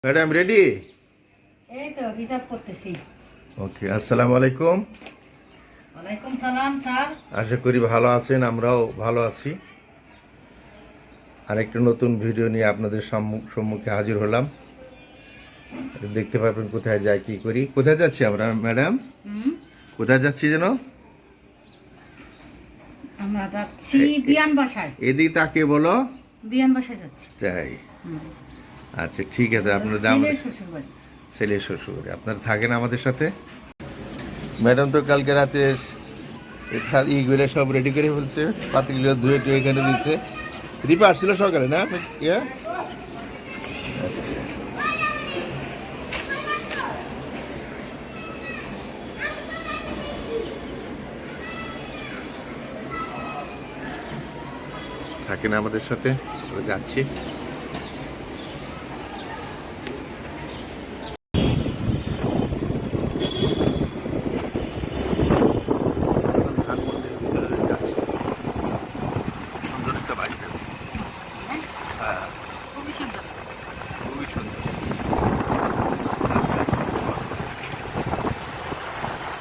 Madam ready? এই তো হিসাব করতেছি। ওকে, আসসালামু আলাইকুম। ওয়ালাইকুম সালাম স্যার। আশা করি ভালো আছেন, আমরাও ভালো আছি। আরেকটা নতুন ভিডিও নিয়ে আপনাদের সম্মুখে হাজির হলাম। দেখতে পাবেন কোথায় যাই, কি করি। কোথায় যাচ্ছি আমরা ম্যাডাম? কোথায় যাচ্ছি যেন? আমরা যাচ্ছি বিয়ান বাসায়। এদিকে তাকে বলো। বিয়ান বাসায় যাচ্ছি। তাই? আচ্ছা ঠিক আছে, আপনারা ছেলের শ্বশুর বাড়ি। ছেলে শ্বশুর আপনারা থাকেন আমাদের সাথে। ম্যাডাম তো কালকে রাতে ইগুলো সব রেডি করে ফেলছে, পাতিগুলো ধুয়ে টুয়ে এখানে দিচ্ছে। রিপা আসছিল সকালে না? ইয়া থাকেন আমাদের সাথে, যাচ্ছি। খুবই সুন্দর। খুবই সুন্দর।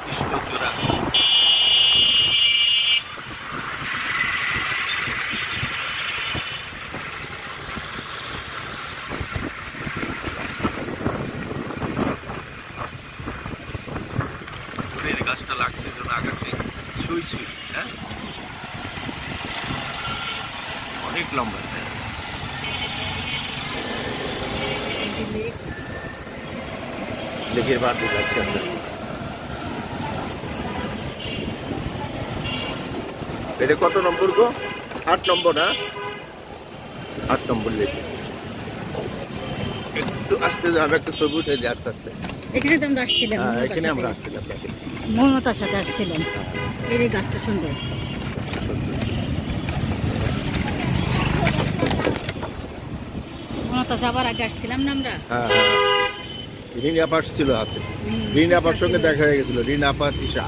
কৃষ্ণচূড়া। ফুলের গাছটা লাগছে যেন আকাশে ছুঁই ছুঁই। হ্যাঁ, অনেক লম্বা। লেকের বার দিয়ে যাচ্ছি আমরা। এটা কত নম্বর গো? 8 নম্বর না? 8 নম্বর লেক। একটু আসতে আমি একটা ছবি উঠে দিই আস্তে আস্তে। এখানে তো আমরা আসছিলাম। এখানে আমরা আসছিলাম। মমতার সাথে আসছিলাম। এই যে গাছটা সুন্দর। মমতা যাবার আগে আসছিলাম না আমরা। হ্যাঁ হ্যাঁ, রিনা আপার ছিল আছে। রিনা আপার সঙ্গে দেখা হয়ে গেছিল। রিনা আপা, তিশা।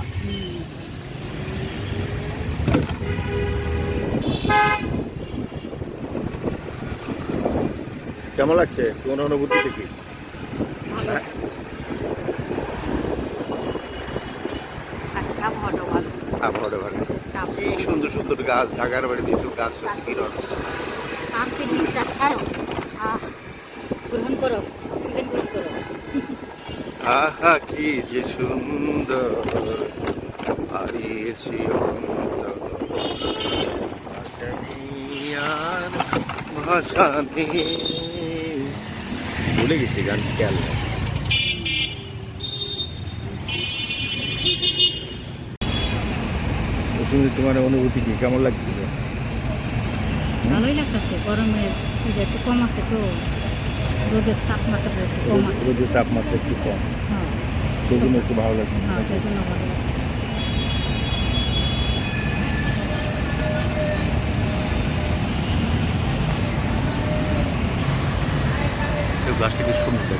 কেমন লাগছে তোমার অনুভূতি থেকে? আবহাওয়াটা ভালো। কি সুন্দর সুন্দর গাছ, ঢাকার বাড়িতে একটু গাছ নিঃশ্বাস ছাড়ো, গ্রহণ করো, অক্সিজেন গ্রহণ করো। আহা কি যে সুন্দর হারিয়েছি আর ভাষা নেই। ভুলে গেছি গান, খেয়াল নেই। তোমার অনুভূতি কি, কেমন লাগছে? ভালোই লাগতেছে। গরমের একটু কম আছে তো, রোদের তাপমাত্রা একটু কম আছে। রোদের তাপমাত্রা একটু কম, হ্যাঁ, সেই জন্য একটু ভালো লাগছে। হ্যাঁ, সেই জন্য ভালো লাগতেছে। গাছটা কি সুন্দর।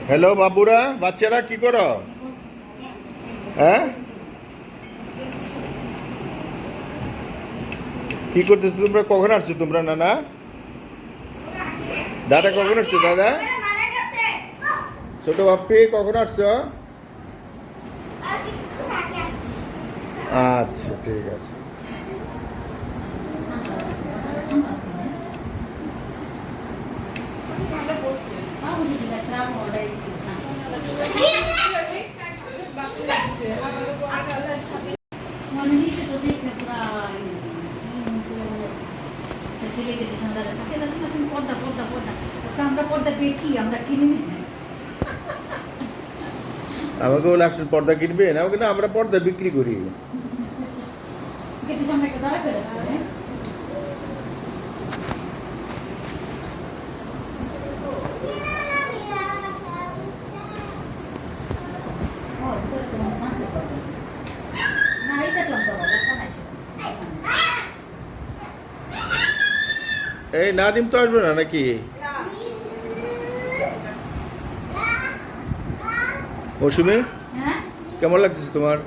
হ্যালো বাবুরা, বাচ্চারা কি করো? হ্যাঁ, কি করতেছো তোমরা? কখন আসছো তোমরা? নানা দাদা কখন আসছো? দাদা ছোট বাপ্পি কখন আসছো? আচ্ছা ঠিক আছে। আমরা পর্দা পেয়েছি, আমরা কিনে নিই। আমাকে বলে আসলে পর্দা কিনবেন? আমাকে না, আমরা পর্দা বিক্রি করি। এই নাদিম তো আসবে না নাকি? মৌসুমি, কেমন লাগতেছে তোমার?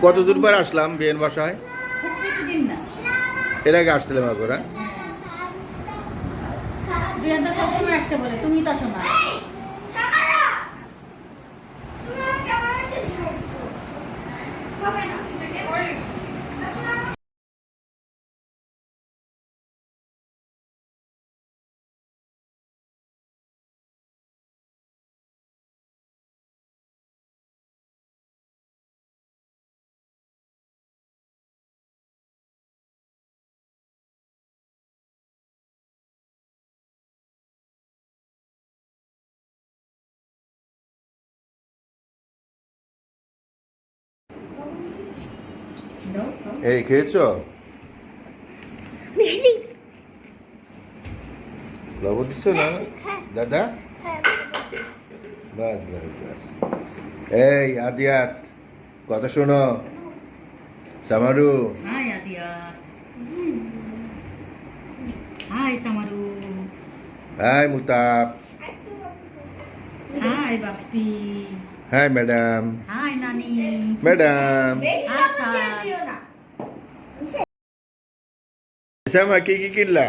কত দূর পর আসলাম বিয়ের বাসায়? খুব বেশি দিন না। এর আগে আসছিলাম একবার। বিয়ানটা সবসময় আসতে বলে, তুমি তো আসো না। এই খেয়েছো? লবণ দিচ্ছ না দাদা? বাস বাস বাস। এই আদিয়াত, কথা শোনো। Samaru, hi Adiya, hi Samaru, hi Mutab, hi Bappi, hi madam, hi নানি, ম্যাডাম। শ্যামা কি কি কিনলা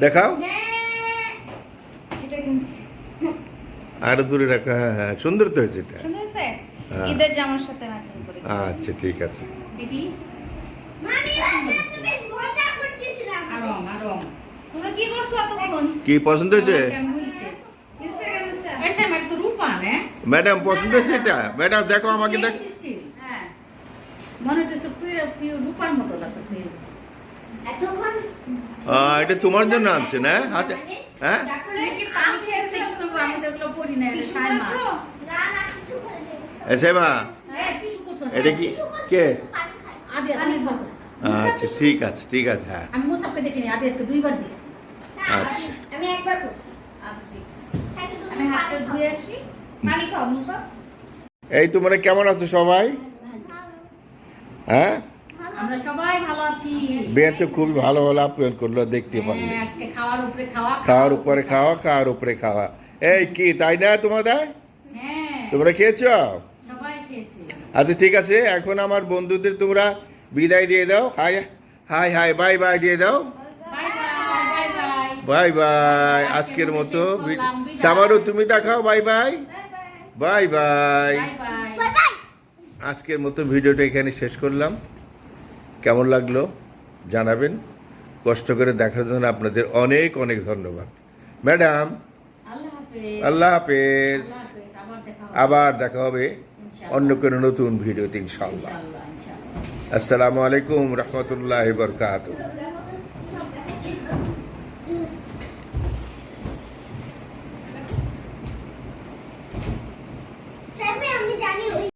দেখাও। আরো দূরে রাখা, হ্যাঁ হ্যাঁ, সুন্দর তো হয়েছে এটা। হ্যাঁ। ঈদের জামার সাথে ম্যাচিং করে আচ্ছা ঠিক আছে। দেখি আরম আরম, তোমরা কি করছো এতক্ষণ? কি পছন্দ হয়েছে কেমন হয়েছে? ইনস্টাগ্রামটা এসে আমার তো রূপা না, ম্যাডাম? পছন্দ হয়েছে এটা? ম্যাডাম দেখো আমাকে দেখ। হ্যাঁ, মনে হচ্ছে পিওর রূপার মতো লাগতেছে। এতক্ষণ এটা তোমার জন্য আনছে না হাতে? হ্যাঁ তুমি কি পানি খেয়েছো? আমি তো এগুলো পড়ি না, এটা কিছু সাইমা। করেছো? শ্যামা হ্যাঁ, কিছু করছো না। এটা কি কে? আদি আমি একবার করছি। আচ্ছা ঠিক আছে ঠিক আছে, হ্যাঁ আমি মুসাফকে দেখিনি, আদিকে দুইবার দেখছি। আচ্ছা। আমি একবার করছি। আচ্ছা ঠিক আছে। আমি হাতটা ধুয়ে আসি। পানি খাও মুসা। এই তোমরা কেমন আছো সবাই? হ্যাঁ, আমরা সবাই ভালো আছি। বেন তো খুবই ভালো ভালো আপ্যায়ন করলো, দেখতে পারলে। হ্যাঁ, আজকে খাওয়ার উপরে খাওয়া, খাওয়ার উপরে খাওয়া, খাওয়ার উপরে খাওয়া। এই কি তাই না তোমাদের? হ্যাঁ, তোমরা খেয়েছো? সবাই খেয়েছি। আচ্ছা ঠিক আছে, এখন আমার বন্ধুদের তোমরা বিদায় দিয়ে দাও। High high high bye bye দিয়ে দাও। Bye bye bye bye. Bye bye. আজকের মতো বিদায়। সামারু তুমি দেখাও bye bye. Bye bye. Bye bye. আজকের মতো ভিডিওটা এখানে শেষ করলাম। কেমন লাগলো জানাবেন। কষ্ট করে দেখার জন্য আপনাদের অনেক অনেক ধন্যবাদ। ম্যাডাম আল্লাহ হাফেজ। আল্লাহ হাফেজ। আল্লাহ হাফেজ। আবার দেখা হবে। আবার দেখা হবে ইনশাআল্লাহ। অন্য কোনো নতুন ভিডিওতে ইনশাআল্লাহ। ইনশাআল্লাহ ইনশাআল্লাহ। আসসালামু আলাইকুম রহমতুল্লাহি বরকাতুহু।